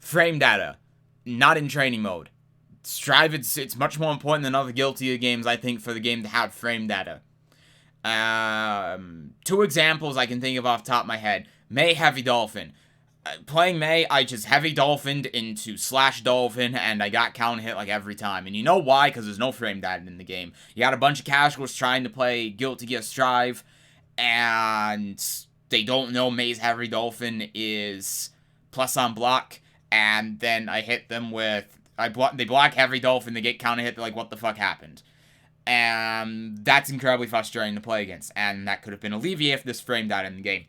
frame data, not in training mode. Strive, it's much more important than other Guilty Gear games, I think, for the game to have frame data. 2 examples I can think of off the top of my head. May Heavy Dolphin. Playing May, I just heavy dolphined into slash dolphin, and I got counter hit like every time. And you know why? Because there's no frame data in the game. You got a bunch of casuals trying to play Guilty Gear Strive, and they don't know May's heavy dolphin is plus on block, and then I hit them with... they block heavy dolphin, they get counter hit, they're like, what the fuck happened? And that's incredibly frustrating to play against, and that could have been alleviated if this frame data in the game.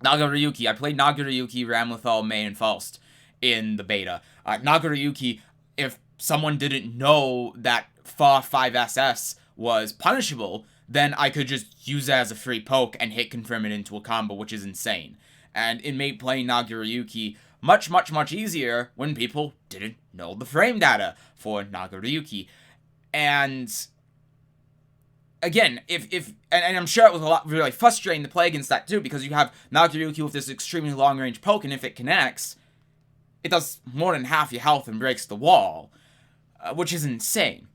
Nagaryuki. I played Nagaryuki, Ramlethal, May, and Faust in the beta. Nagaryuki, if someone didn't know that FA 5SS was punishable, then I could just use it as a free poke and hit confirm it into a combo, which is insane. And it made playing Nagaryuki much, much, much easier when people didn't know the frame data for Nagaryuki. And... again, and I'm sure it was a lot really frustrating to play against that too, because you have Nagaryuki with this extremely long-range poke, and if it connects, it does more than half your health and breaks the wall, which is insane,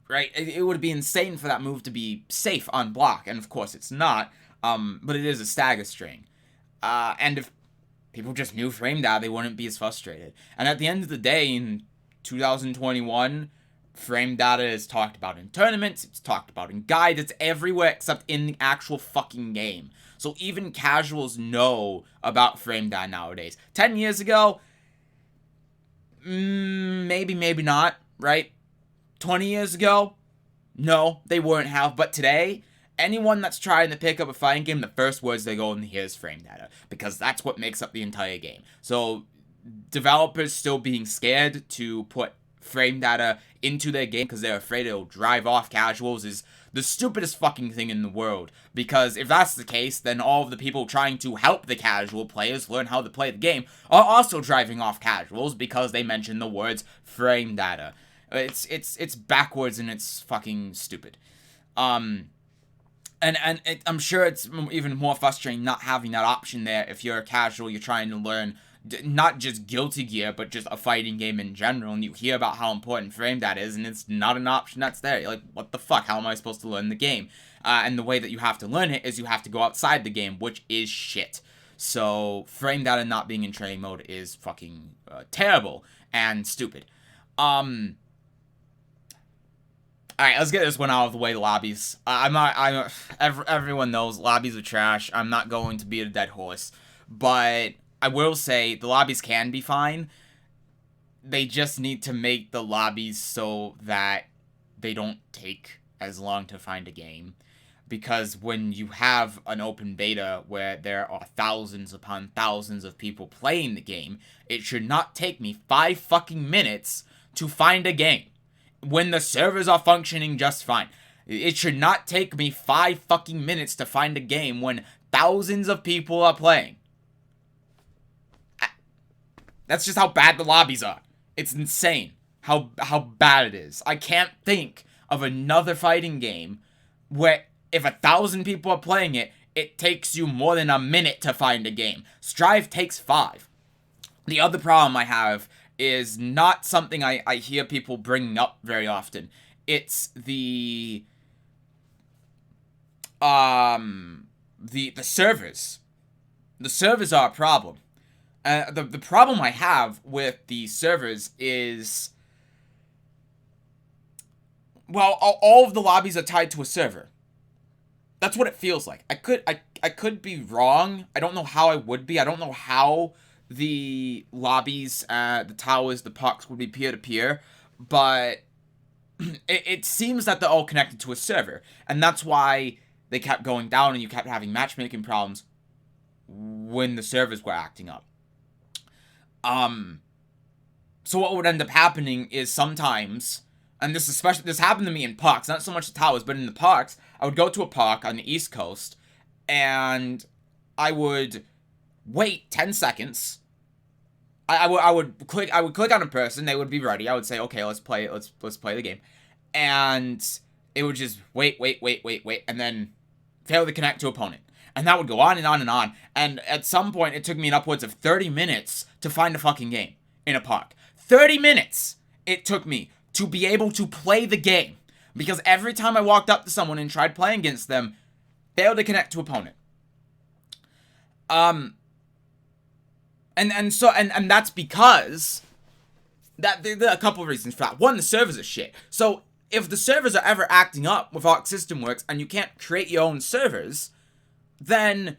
right? It would be insane for that move to be safe on block, and of course it's not, but it is a stagger string, and if people just knew frame data, they wouldn't be as frustrated. And at the end of the day, in 2021, frame data is talked about in tournaments, it's talked about in guides, it's everywhere except in the actual fucking game. So even casuals know about frame data nowadays. 10 years ago, maybe not, right? 20 years ago, no, they wouldn't have. But today, anyone that's trying to pick up a fighting game, the first words they go in here is frame data, because that's what makes up the entire game. So developers still being scared to put frame data into their game because they're afraid it'll drive off casuals is the stupidest fucking thing in the world. Because if that's the case, then all of the people trying to help the casual players learn how to play the game are also driving off casuals because they mention the words frame data. It's backwards and it's fucking stupid. And I'm sure it's even more frustrating not having that option there if you're a casual, you're trying to learn not just Guilty Gear, but just a fighting game in general, and you hear about how important frame data is, and it's not an option that's there. You're like, what the fuck? How am I supposed to learn the game? And the way that you have to learn it is you have to go outside the game, which is shit. So, frame data not being in training mode is fucking terrible and stupid. Alright, let's get this one out of the way, the lobbies. Everyone knows lobbies are trash. I'm not going to beat a dead horse, but I will say the lobbies can be fine. They just need to make the lobbies so that they don't take as long to find a game. Because when you have an open beta where there are thousands upon thousands of people playing the game, it should not take me 5 fucking minutes to find a game. When the servers are functioning just fine. It should not take me 5 fucking minutes to find a game when thousands of people are playing. That's just how bad the lobbies are. It's insane how bad it is. I can't think of another fighting game where if 1,000 people are playing it, it takes you more than a minute to find a game. Strive takes 5. The other problem I have is not something I hear people bringing up very often. It's the servers. The servers are a problem. The problem I have with the servers is, well, all of the lobbies are tied to a server. That's what it feels like. I could be wrong. I don't know how I would be. I don't know how the lobbies, the towers, the pucks would be peer-to-peer, but it seems that they're all connected to a server, and that's why they kept going down and you kept having matchmaking problems when the servers were acting up. So what would end up happening is sometimes, and this happened to me in pucks, not so much the towers, but in the pucks, I would go to a puck on the East Coast, and I would wait 10 seconds. I would click on a person, they would be ready. I would say, okay, let's play the game. And it would just wait, and then fail to connect to opponent. And that would go on and on and on. And at some point, it took me upwards of 30 minutes to find a fucking game. in a park. 30 minutes it took me to be able to play the game. Because every time I walked up to someone and tried playing against them, failed to connect to opponent. And that's because that there are a couple of reasons for that. One, the servers are shit. So if the servers are ever acting up with Arc System Works and you can't create your own servers, then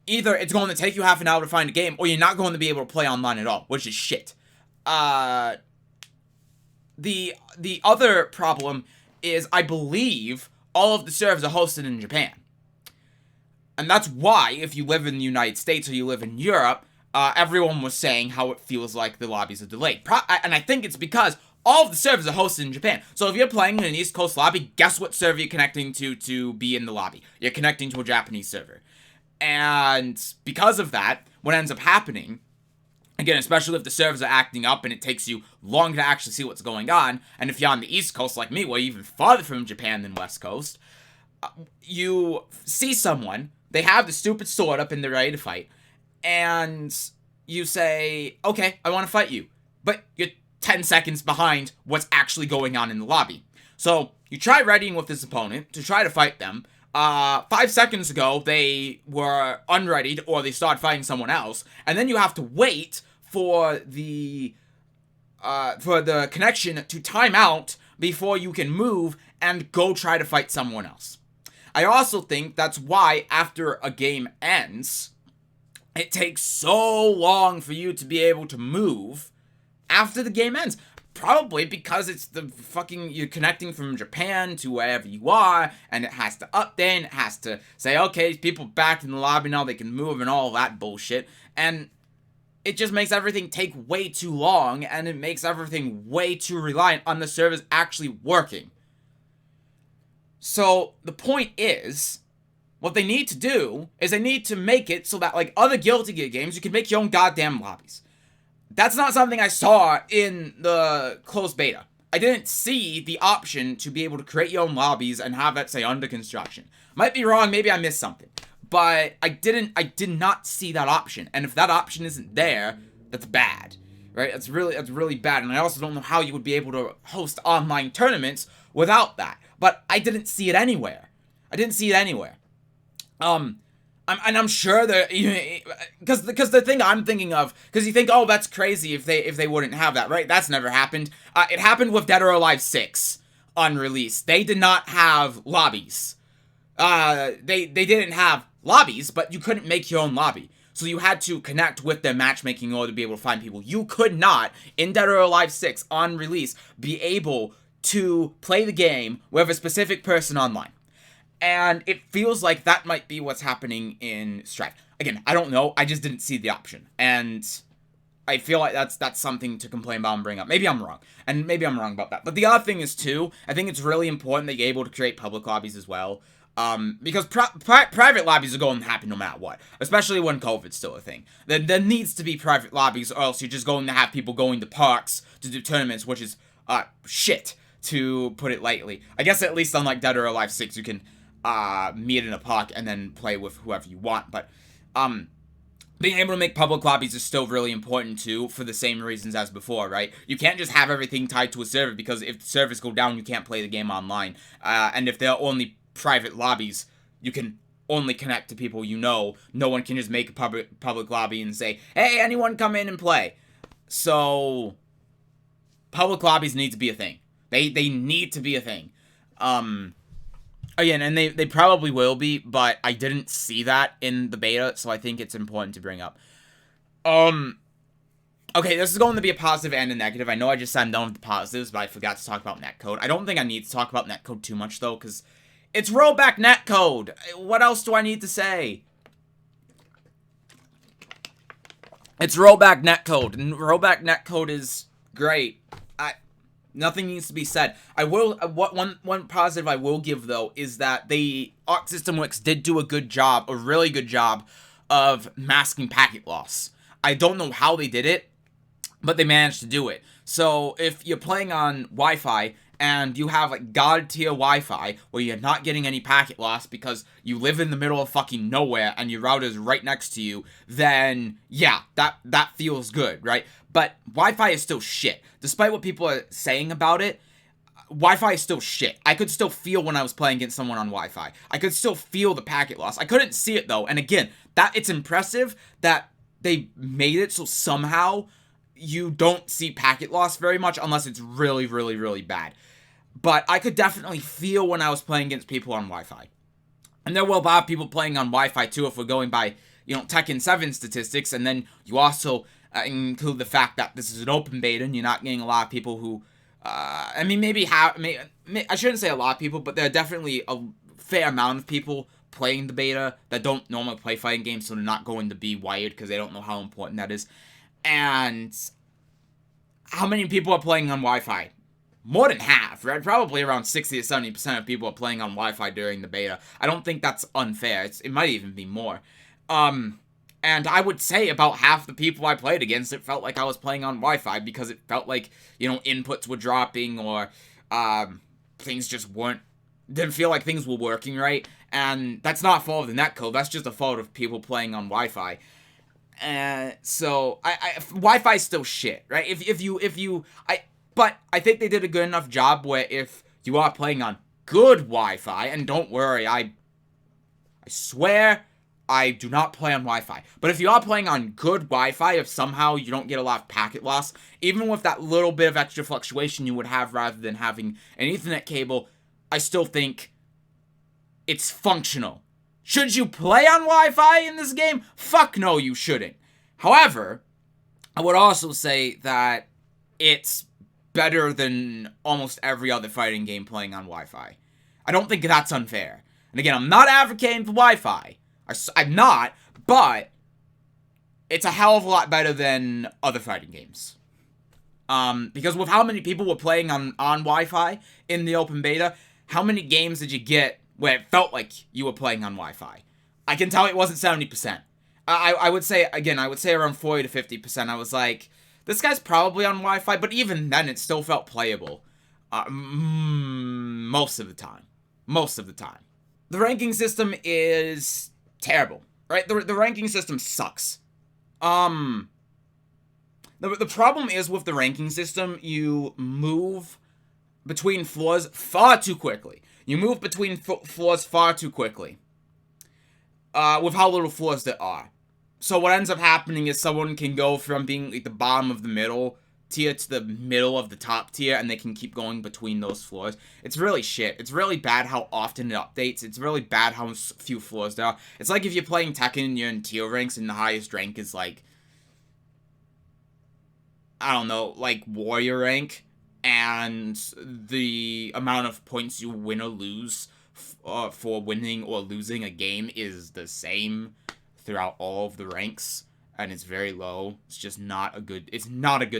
either it's going to take you half an hour to find a game, or you're not going to be able to play online at all, which is shit. The other problem is, I believe all of the servers are hosted in Japan. And that's why, if you live in the United States or you live in Europe, everyone was saying how it feels like the lobbies are delayed. And I think it's because all of the servers are hosted in Japan. So if you're playing in an East Coast lobby, guess what server you're connecting to be in the lobby? You're connecting to a Japanese server. And because of that, what ends up happening, again, especially if the servers are acting up and it takes you long to actually see what's going on, and if you're on the East Coast like me, well, even farther from Japan than West Coast, you see someone, they have the stupid sword up and they're ready to fight, and you say, okay, I want to fight you, but you're 10 seconds behind what's actually going on in the lobby. So you try readying with this opponent to try to fight them. 5 seconds ago, they were unreadied, or they started fighting someone else, and then you have to wait for the connection to time out before you can move and go try to fight someone else. I also think that's why after a game ends, it takes so long for you to be able to move after the game ends. Probably because it's you're connecting from Japan to wherever you are, and it has to update, and it has to say, okay, people back in the lobby now, they can move and all that bullshit, and it just makes everything take way too long, and it makes everything way too reliant on the servers actually working. So the point is, what they need to do is they need to make it so that, like other Guilty Gear games, you can make your own goddamn lobbies. That's not something I saw in the closed beta. I didn't see the option to be able to create your own lobbies and have that say under construction. Might be wrong, maybe I missed something. But I did not see that option. And if that option isn't there, that's bad. Right? That's really bad. And I also don't know how you would be able to host online tournaments without that. But I didn't see it anywhere. I'm sure that, because the thing I'm thinking of, because you think, oh, that's crazy if they wouldn't have that, right? That's never happened. It happened with Dead or Alive 6 on release. They did not have lobbies. They didn't have lobbies, but you couldn't make your own lobby. So you had to connect with their matchmaking in order to be able to find people. You could not, in Dead or Alive 6 on release, be able to play the game with a specific person online. And it feels like that might be what's happening in Strife. Again, I don't know. I just didn't see the option. And I feel like that's something to complain about and bring up. Maybe I'm wrong. And maybe I'm wrong about that. But the other thing is, too, I think it's really important that you're able to create public lobbies as well. Because private lobbies are going to happen no matter what. Especially when COVID's still a thing. There needs to be private lobbies, or else you're just going to have people going to parks to do tournaments, which is, shit, to put it lightly. I guess at least unlike Dead or Alive 6, you can meet in a park and then play with whoever you want, but being able to make public lobbies is still really important too, for the same reasons as before, right? You can't just have everything tied to a server, because if the servers go down, you can't play the game online, and if they're only private lobbies, you can only connect to people you know. No one can just make a public lobby and say, hey, anyone come in and play. So public lobbies need to be a thing. They need to be a thing. Again, and they probably will be, but I didn't see that in the beta, so I think it's important to bring up. Okay, this is going to be a positive and a negative. I know I just said I'm done with the positives, but I forgot to talk about netcode. I don't think I need to talk about netcode too much, though, because it's rollback netcode. What else do I need to say? It's rollback netcode, and rollback netcode is great. Nothing needs to be said. I will, one positive I will give, though, is that the Arc System Works did do a good job, a really good job, of masking packet loss. I don't know how they did it, but they managed to do it. So if you're playing on Wi-Fi and you have like god tier Wi-Fi where you're not getting any packet loss because you live in the middle of fucking nowhere and your router is right next to you, then yeah, that feels good, right? But Wi-Fi is still shit. Despite what people are saying about it, Wi-Fi is still shit. I could still feel when I was playing against someone on Wi-Fi. I could still feel the packet loss. I couldn't see it though. And again, that it's impressive that they made it so somehow you don't see packet loss very much unless it's really, really, really bad. But I could definitely feel when I was playing against people on Wi-Fi. And there will be people playing on Wi-Fi too if we're going by, Tekken 7 statistics. And then you also include the fact that this is an open beta and you're not getting a lot of people who, I shouldn't say a lot of people, but there are definitely a fair amount of people playing the beta that don't normally play fighting games, so they're not going to be wired because they don't know how important that is. And how many people are playing on Wi-Fi? More than half, right? Probably around 60 to 70% of people are playing on Wi-Fi during the beta. I don't think that's unfair. It might even be more. And I would say about half the people I played against, it felt like I was playing on Wi-Fi because it felt like, inputs were dropping or things just didn't feel like things were working right. And that's not a fault of the netcode. That's just a fault of people playing on Wi-Fi. So Wi-Fi is still shit, right? But I think they did a good enough job where if you are playing on good Wi-Fi, and don't worry, I swear I do not play on Wi-Fi. But if you are playing on good Wi-Fi, if somehow you don't get a lot of packet loss, even with that little bit of extra fluctuation you would have rather than having an Ethernet cable, I still think it's functional. Should you play on Wi-Fi in this game? Fuck no, you shouldn't. However, I would also say that it's better than almost every other fighting game playing on Wi-Fi. I don't think that's unfair. And again, I'm not advocating for Wi-Fi. I'm not, but it's a hell of a lot better than other fighting games. Because with how many people were playing on Wi-Fi in the open beta, how many games did you get where it felt like you were playing on Wi-Fi? I can tell it wasn't 70%. I would say around 40 to 50%. I was like, this guy's probably on Wi-Fi, but even then, it still felt playable. Most of the time. The ranking system is terrible, right? The ranking system sucks. The problem is with the ranking system, you move between floors far too quickly. With how little floors there are. So what ends up happening is someone can go from being like the bottom of the middle tier to the middle of the top tier, and they can keep going between those floors. It's really shit. It's really bad how often it updates. It's really bad how few floors there are. It's like if you're playing Tekken and you're in tier ranks and the highest rank is like, I don't know, like warrior rank, and the amount of points you win or lose for winning or losing a game is the same throughout all of the ranks, and it's very low. It's just not a good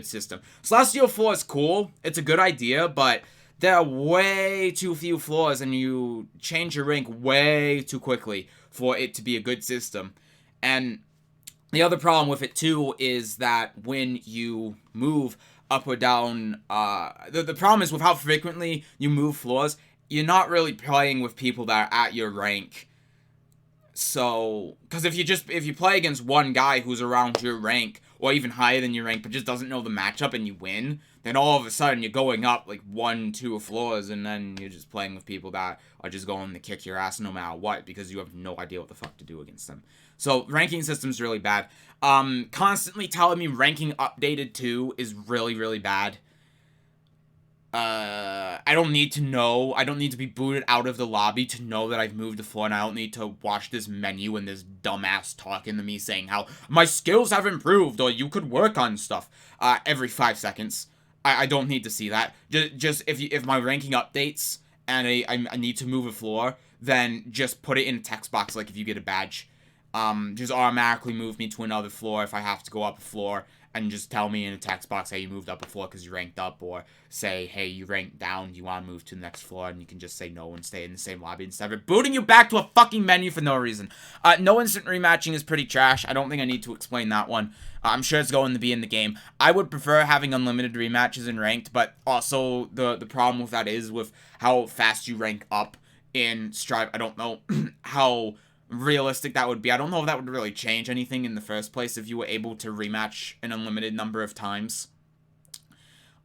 system. Celestial floor is cool. It's a good idea, but there are way too few floors, and you change your rank way too quickly for it to be a good system. And the other problem with it too is that when you move up or down, the problem is with how frequently you move floors, you're not really playing with people that are at your rank. So, because if you play against one guy who's around your rank, or even higher than your rank, but just doesn't know the matchup and you win, then all of a sudden you're going up like 1-2 floors, and then you're just playing with people that are just going to kick your ass no matter what, because you have no idea what the fuck to do against them. So, ranking system's really bad. Constantly telling me ranking updated too is really, really bad. I don't need to know. I don't need to be booted out of the lobby to know that I've moved the floor, and I don't need to watch this menu and this dumbass talking to me saying how my skills have improved or you could work on stuff every 5 seconds. I don't need to see that. Just if my ranking updates and I need to move a floor, then just put it in a text box like if you get a badge. Just automatically move me to another floor if I have to go up a floor. and just tell me in a text box, hey, you moved up a floor because you ranked up, or say, hey, you ranked down, you want to move to the next floor, and you can just say no and stay in the same lobby instead of booting you back to a fucking menu for no reason. No instant rematching is pretty trash. I don't think I need to explain that one. I'm sure it's going to be in the game. I would prefer having unlimited rematches in ranked, but also the problem with that is with how fast you rank up in Strive. I don't know how realistic that would be. I don't know if that would really change anything in the first place if you were able to rematch an unlimited number of times.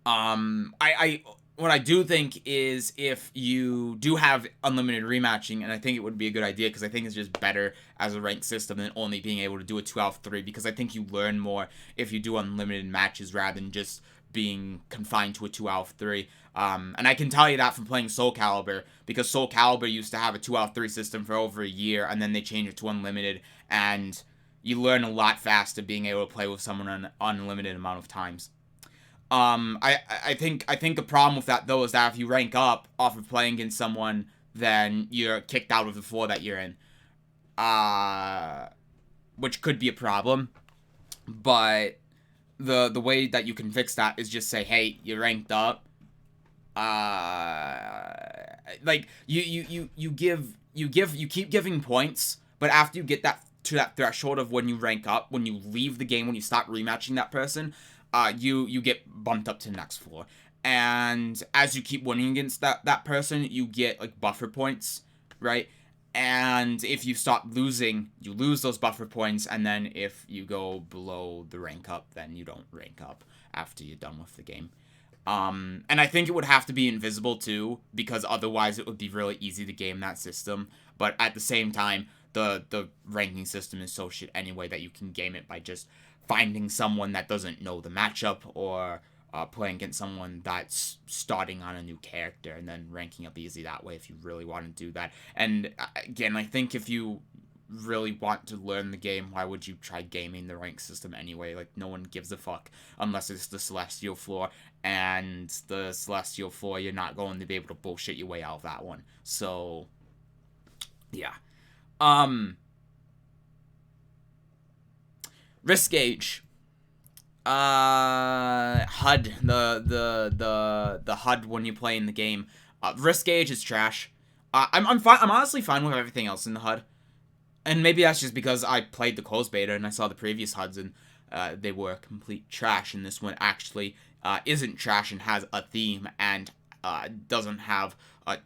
What I do think is if you do have unlimited rematching, and I think it would be a good idea because I think it's just better as a ranked system than only being able to do a 2 out of 3, because I think you learn more if you do unlimited matches rather than just being confined to a 2 out of 3. And I can tell you that from playing Soul Calibur, because Soul Calibur used to have a 2 out of 3 system for over a year, and then they changed it to unlimited, and you learn a lot faster being able to play with someone an unlimited amount of times. I think the problem with that though is that if you rank up off of playing against someone, then you're kicked out of the floor that you're in. Which could be a problem, but the way that you can fix that is just say, hey, you're ranked up. Like you keep giving points, but after you get that to that threshold of when you rank up, when you leave the game, when you stop rematching that person, you get bumped up to the next floor. And as you keep winning against that person, you get like buffer points, right? And if you stop losing, you lose those buffer points, and then if you go below the rank up, then you don't rank up after you're done with the game. And I think it would have to be invisible too, because otherwise it would be really easy to game that system. But at the same time, the ranking system is so shit anyway that you can game it by just finding someone that doesn't know the matchup, or playing against someone that's starting on a new character and then ranking up easy that way if you really want to do that. And again, I think if you really want to learn the game, why would you try gaming the rank system anyway? Like, no one gives a fuck unless it's the Celestial floor, and the Celestial floor, you're not going to be able to bullshit your way out of that one. So, yeah. Risk gauge. HUD, the HUD when you play in the game. Risk gauge is trash. I'm fine. I'm honestly fine with everything else in the HUD, and maybe that's just because I played the closed beta and I saw the previous HUDs and they were complete trash. And this one actually isn't trash and has a theme and doesn't have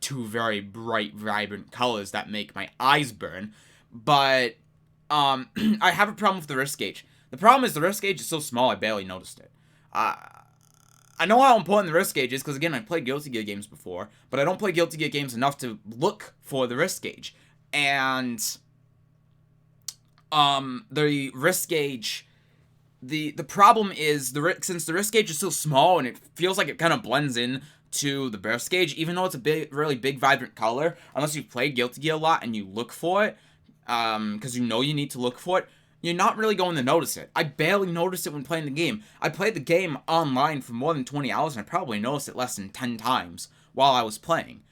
two very bright, vibrant colors that make my eyes burn. But I have a problem with the risk gauge. The problem is the risk gauge is so small, I barely noticed it. I know how important the risk gauge is, because again, I played Guilty Gear games before, but I don't play Guilty Gear games enough to look for the risk gauge. And the risk gauge, the problem is, since the risk gauge is so small and it feels like it kind of blends in to the burst gauge, even though it's a really big, vibrant color, unless you've played Guilty Gear a lot and you look for it, because you know you need to look for it, you're not really going to notice it. I barely noticed it when playing the game. I played the game online for more than 20 hours, and I probably noticed it less than 10 times while I was playing.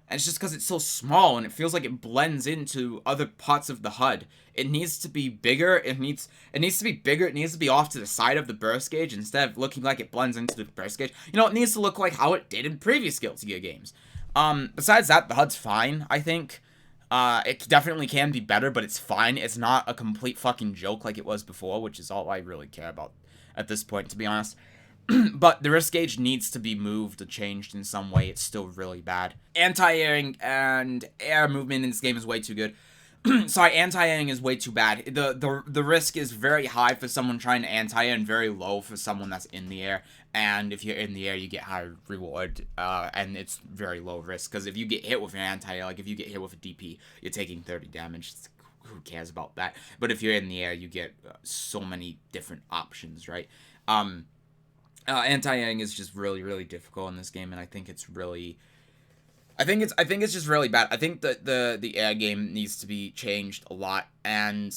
And it's just because it's so small, and it feels like it blends into other parts of the HUD. It needs to be bigger, it needs to be bigger, it needs to be off to the side of the burst gauge instead of looking like it blends into the burst gauge. You know, it needs to look like how it did in previous Guilty Gear games. Besides that, the HUD's fine, I think. It definitely can be better, but it's fine. It's not a complete fucking joke like it was before, which is all I really care about at this point, to be honest. But the risk gauge needs to be moved or changed in some way. It's still really bad. Anti-airing and air movement in this game is way too good. Sorry, anti-airing is way too bad. The risk is very high for someone trying to anti-air and very low for someone that's in the air. And if you're in the air, you get high reward, and it's very low risk. Because if you get hit with an anti-air, like if you get hit with a DP, you're taking 30 damage. Who cares about that? But if you're in the air, you get so many different options, right? Anti-airing is just really, really difficult in this game, and I think it's really... I think it's just really bad. I think that the air game needs to be changed a lot, and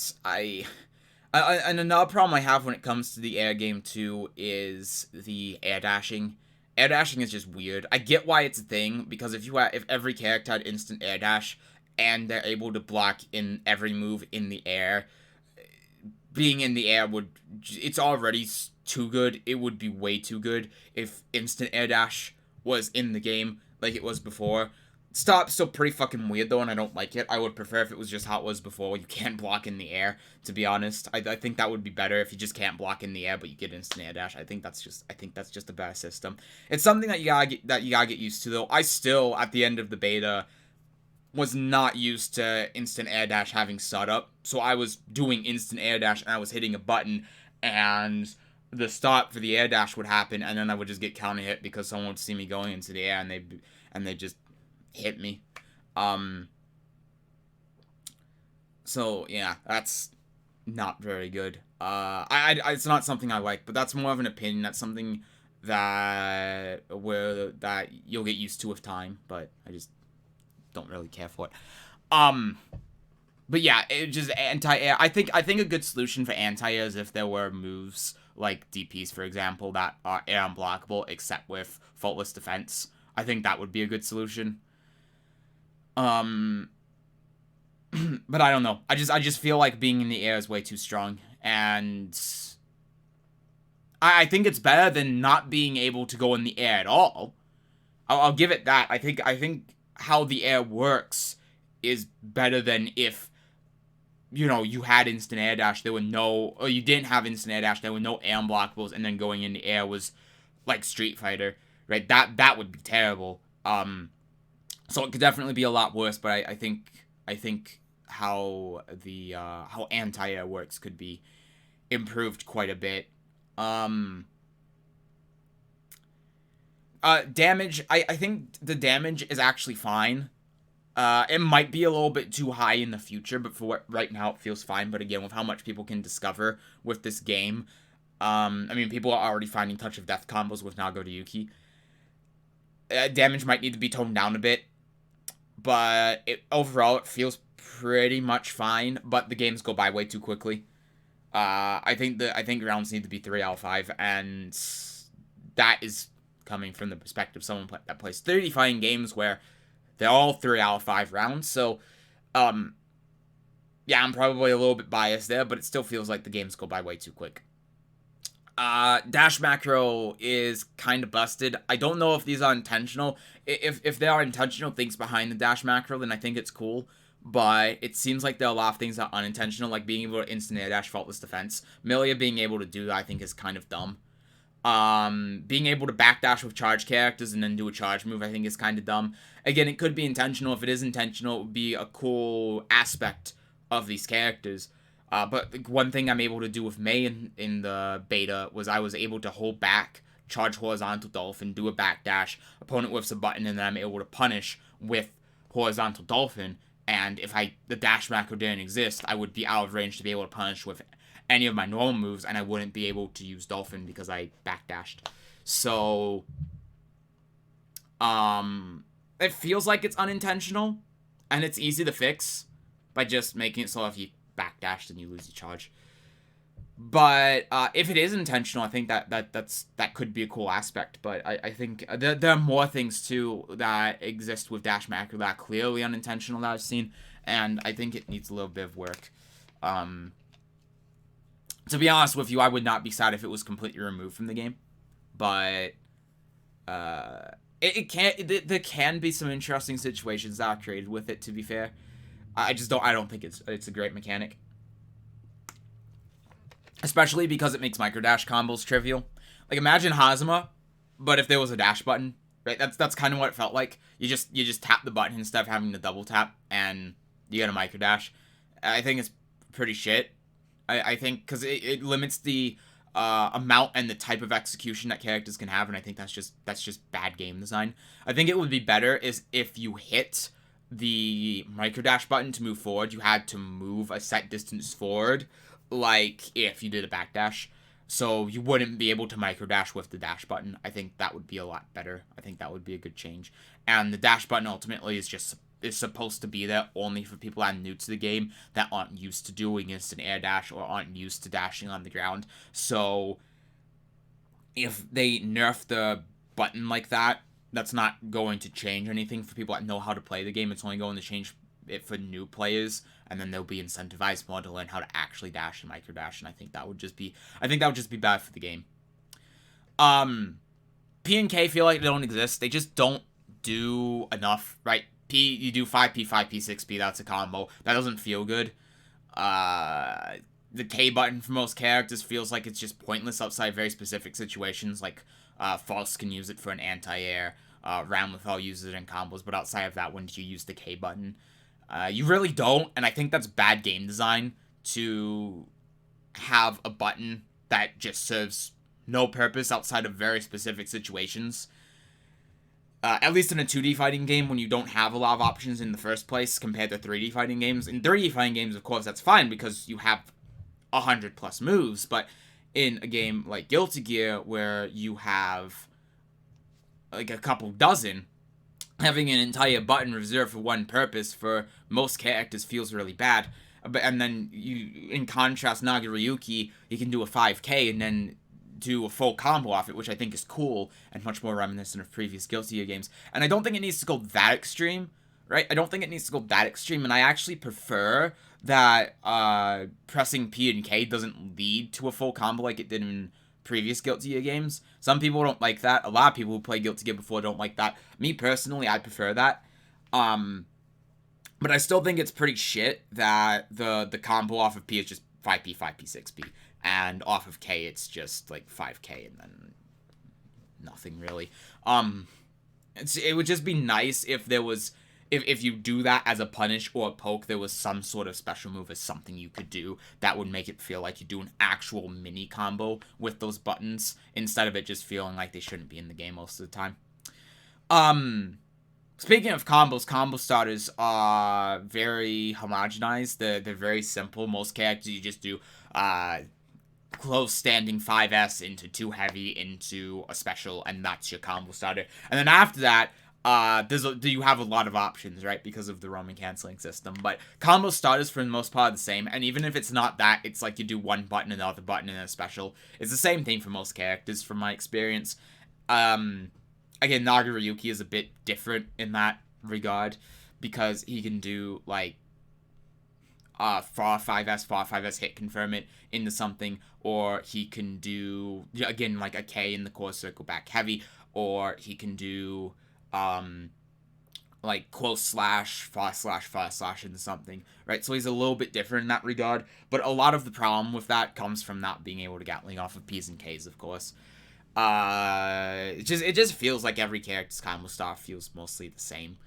and another problem I have when it comes to the air game too is the air dashing. Air dashing is just weird. I get why it's a thing, because if every character had instant air dash and they're able to block in every move in the air, being in the air it's already too good. It would be way too good if instant air dash was in the game like it was before. Stop's still pretty fucking weird though, and I don't like it. I would prefer if it was just how it was before. You can't block in the air, to be honest. I think that would be better if you just can't block in the air, but you get instant air dash. I think that's just a better system. It's something that you gotta get used to though. I still, at the end of the beta, was not used to instant air dash having setup, so I was doing instant air dash and I was hitting a button, and the stop for the air dash would happen, and then I would just get counter hit because someone would see me going into the air and they just hit me. So yeah, that's not very good. It's not something I like, but that's more of an opinion. That's something that you'll get used to with time, but I just don't really care for it. But yeah, it just anti-air. I think a good solution for anti-air is if there were moves like DPs, for example, that are air unblockable except with faultless defense. I think that would be a good solution. But I don't know. I just feel like being in the air is way too strong, and I think it's better than not being able to go in the air at all. I'll give it that. I think how the air works is better than if, you know, you had instant air dash, or you didn't have instant air dash, there were no air unblockables, and then going in the air was like Street Fighter, right? That would be terrible. So it could definitely be a lot worse, but I think how anti-air works could be improved quite a bit. Damage, I think the damage is actually fine. It might be a little bit too high in the future, but for what right now it feels fine. But again, with how much people can discover with this game, I mean, people are already finding touch of death combos with Nago to Yuki. Damage might need to be toned down a bit, but overall it feels pretty much fine. But the games go by way too quickly. I think rounds need to be 3 out of 5, and that is coming from the perspective of someone that plays 30 fighting games where they're all 3 out of 5 rounds. So, yeah, I'm probably a little bit biased there, but it still feels like the games go by way too quick. Dash macro is kind of busted. I don't know if these are intentional. If there are intentional things behind the dash macro, then I think it's cool. But it seems like there are a lot of things that are unintentional, like being able to instant air dash faultless defense. Milia being able to do that, I think, is kind of dumb. Being able to backdash with charge characters and then do a charge move, I think, is kind of dumb. Again, it could be intentional. If it is intentional, it would be a cool aspect of these characters. But one thing I'm able to do with Mei in the beta was I was able to hold back, charge horizontal dolphin, do a backdash, opponent whiffs a button, and then I'm able to punish with horizontal dolphin. And if the dash macro didn't exist, I would be out of range to be able to punish with any of my normal moves, and I wouldn't be able to use dolphin because I backdashed. So, it feels like it's unintentional, and it's easy to fix by just making it so if you backdash, then you lose your charge. But if it is intentional, I think that could be a cool aspect. But I think there are more things too that exist with dash macro that are clearly unintentional that I've seen, and I think it needs a little bit of work. To be honest with you, I would not be sad if it was completely removed from the game, but there can be some interesting situations that are created with it. To be fair, I don't think it's a great mechanic. Especially because it makes microdash combos trivial. Like, imagine Hazama, but if there was a dash button, right? That's kind of what it felt like. You just tap the button instead of having to double tap, and you get a microdash. I think it's pretty shit. I think because it limits the amount and the type of execution that characters can have, and I think that's just bad game design. I think it would be better is if you hit the microdash button to move forward, you had to move a set distance forward, like if you did a backdash, so you wouldn't be able to microdash with the dash button. I think that would be a lot better. I think that would be a good change. And the dash button ultimately is supposed to be there only for people that are new to the game, that aren't used to doing instant air dash or aren't used to dashing on the ground. So if they nerf the button like that, that's not going to change anything for people that know how to play the game. It's only going to change it for new players, and then they'll be incentivized more to learn how to actually dash and microdash, and I think that would just be bad for the game. P and K feel like they don't exist. They just don't do enough, right? P, you do 5P, 5P, 6P, that's a combo. That doesn't feel good. The K button for most characters feels like it's just pointless outside very specific situations, like False can use it for an anti-air, Ramlethal uses it in combos, but outside of that, when do you use the K button? You really don't, and I think that's bad game design to have a button that just serves no purpose outside of very specific situations. At least in a 2D fighting game, when you don't have a lot of options in the first place compared to 3D fighting games. In 3D fighting games, of course, that's fine because you have 100 plus moves, but in a game like Guilty Gear, where you have like a couple dozen, having an entire button reserved for one purpose for most characters feels really bad. And then you, in contrast, Nagoriyuki, you can do a 5K and then do a full combo off it, which I think is cool and much more reminiscent of previous Guilty Gear games. And I don't think it needs to go that extreme, right? I don't think it needs to go that extreme, and I actually prefer that pressing P and K doesn't lead to a full combo like it did in previous Guilty Gear games. Some people don't like that. A lot of people who play Guilty Gear before don't like that. Me personally, I prefer that. But I still think it's pretty shit that the combo off of P is just 5P, 5P, 6P. And off of K, it's just like 5K and then nothing really. It would just be nice if there was, if you do that as a punish or a poke, there was some sort of special move as something you could do that would make it feel like you do an actual mini combo with those buttons instead of it just feeling like they shouldn't be in the game most of the time. Speaking of combos, combo starters are very homogenized. They're very simple. Most characters you just do close standing 5S into 2 heavy into a special, and that's your combo starter. And then after that, you have a lot of options, right, because of the roaming canceling system. But combo starters for the most part are the same, and even if it's not that, it's like you do one button, another button, and a special. It's the same thing for most characters from my experience. Again, Nagoriyuki is a bit different in that regard because he can do like far 5S hit confirm it into something, or he can do again like a K in the core circle back heavy, or he can do like close slash far slash into something, right? So he's a little bit different in that regard, but a lot of the problem with that comes from not being able to Gatling off of P's and K's, of course. It just feels like every character's combo star feels mostly the same.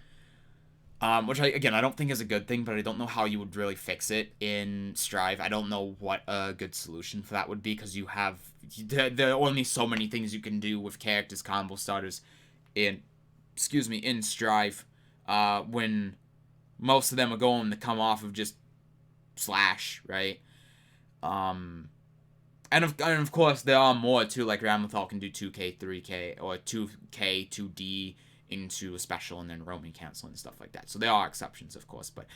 Which I don't think is a good thing, but I don't know how you would really fix it in Strive. I don't know what a good solution for that would be, because there are only so many things you can do with characters' combo starters in Strive, when most of them are going to come off of just slash, right? And of course, there are more, too, like Ramlethal can do 2K, 3K, or 2K, 2D into a special, and then roaming cancel and stuff like that. So there are exceptions, of course, but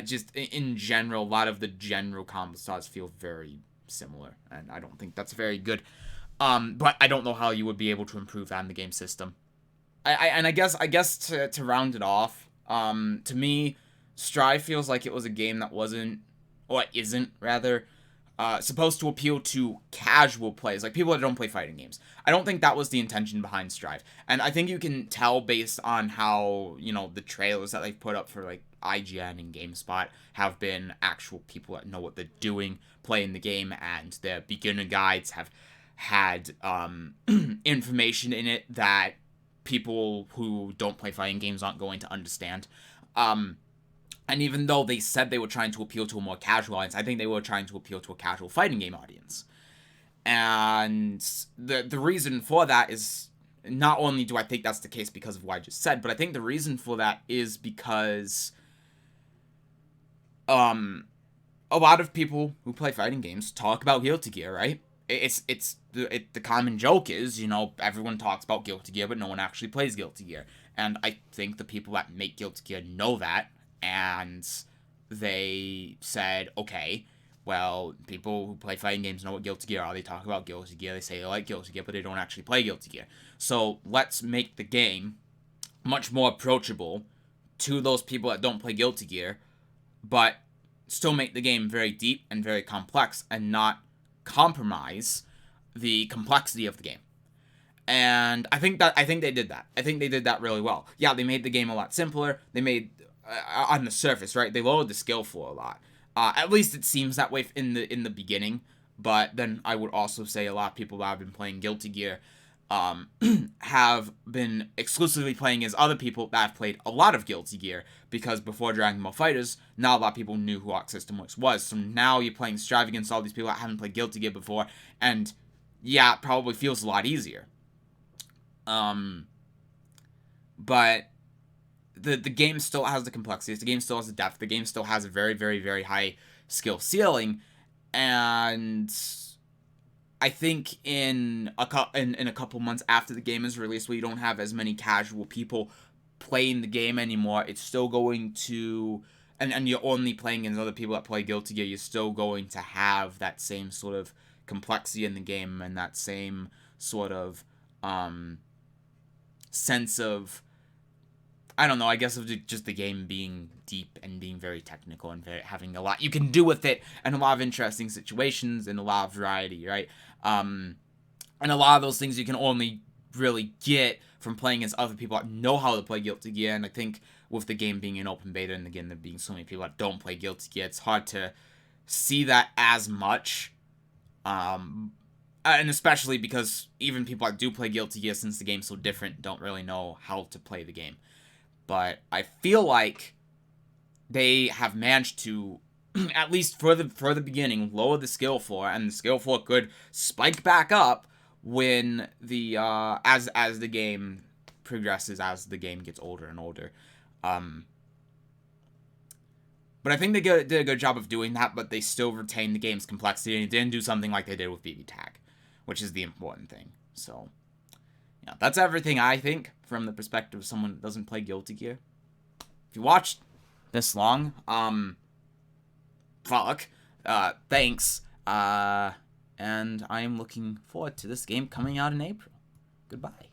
just in general, a lot of the general combo styles feel very similar, and I don't think that's very good. But I don't know how you would be able to improve that in the game system. I guess to round it off, to me, Strive feels like it was a game that wasn't, or isn't, rather, supposed to appeal to casual players, like people that don't play fighting games. I don't think that was the intention behind Strive. And I think you can tell based on how, the trailers that they've put up for, like, IGN and GameSpot have been actual people that know what they're doing, playing the game, and their beginner guides have had information in it that people who don't play fighting games aren't going to understand. And even though they said they were trying to appeal to a more casual audience, I think they were trying to appeal to a casual fighting game audience. And the reason for that is, not only do I think that's the case because of what I just said, but I think the reason for that is because a lot of people who play fighting games talk about Guilty Gear, right? The common joke is, everyone talks about Guilty Gear, but no one actually plays Guilty Gear. And I think the people that make Guilty Gear know that, and they said, okay, well, people who play fighting games know what Guilty Gear are. They talk about Guilty Gear, they say they like Guilty Gear, but they don't actually play Guilty Gear. So let's make the game much more approachable to those people that don't play Guilty Gear, but still make the game very deep and very complex and not compromise the complexity of the game. And I think they did that. I think they did that really well. Yeah, they made the game a lot simpler. They made on the surface, right? They lowered the skill floor a lot. At least it seems that way in the beginning. But then I would also say a lot of people that have been playing Guilty Gear have been exclusively playing as other people that have played a lot of Guilty Gear, because before Dragon Ball FighterZ, not a lot of people knew who Arc System Works was. So now you're playing Strive against all these people that haven't played Guilty Gear before, and yeah, it probably feels a lot easier. But the game still has the complexities, the game still has the depth, the game still has a very, very, very high skill ceiling, and I think in a couple months after the game is released, where you don't have as many casual people playing the game anymore, it's still going to, and you're only playing against other people that play Guilty Gear, you're still going to have that same sort of complexity in the game, and that same sort of sense of, I don't know, I guess of just the game being deep and being very technical and having a lot you can do with it, and a lot of interesting situations and a lot of variety, right? And a lot of those things you can only really get from playing against other people that know how to play Guilty Gear. And I think with the game being an open beta, and again there being so many people that don't play Guilty Gear, it's hard to see that as much. And especially because even people that do play Guilty Gear, since the game's so different, don't really know how to play the game. But I feel like they have managed to, at least for the beginning, lower the skill floor, and the skill floor could spike back up when the as the game progresses, as the game gets older and older. But I think they did a good job of doing that, but they still retained the game's complexity, and it didn't do something like they did with BB Tag, which is the important thing. So, yeah, that's everything I think from the perspective of someone that doesn't play Guilty Gear. If you watched this long, thanks, and I am looking forward to this game coming out in April. Goodbye.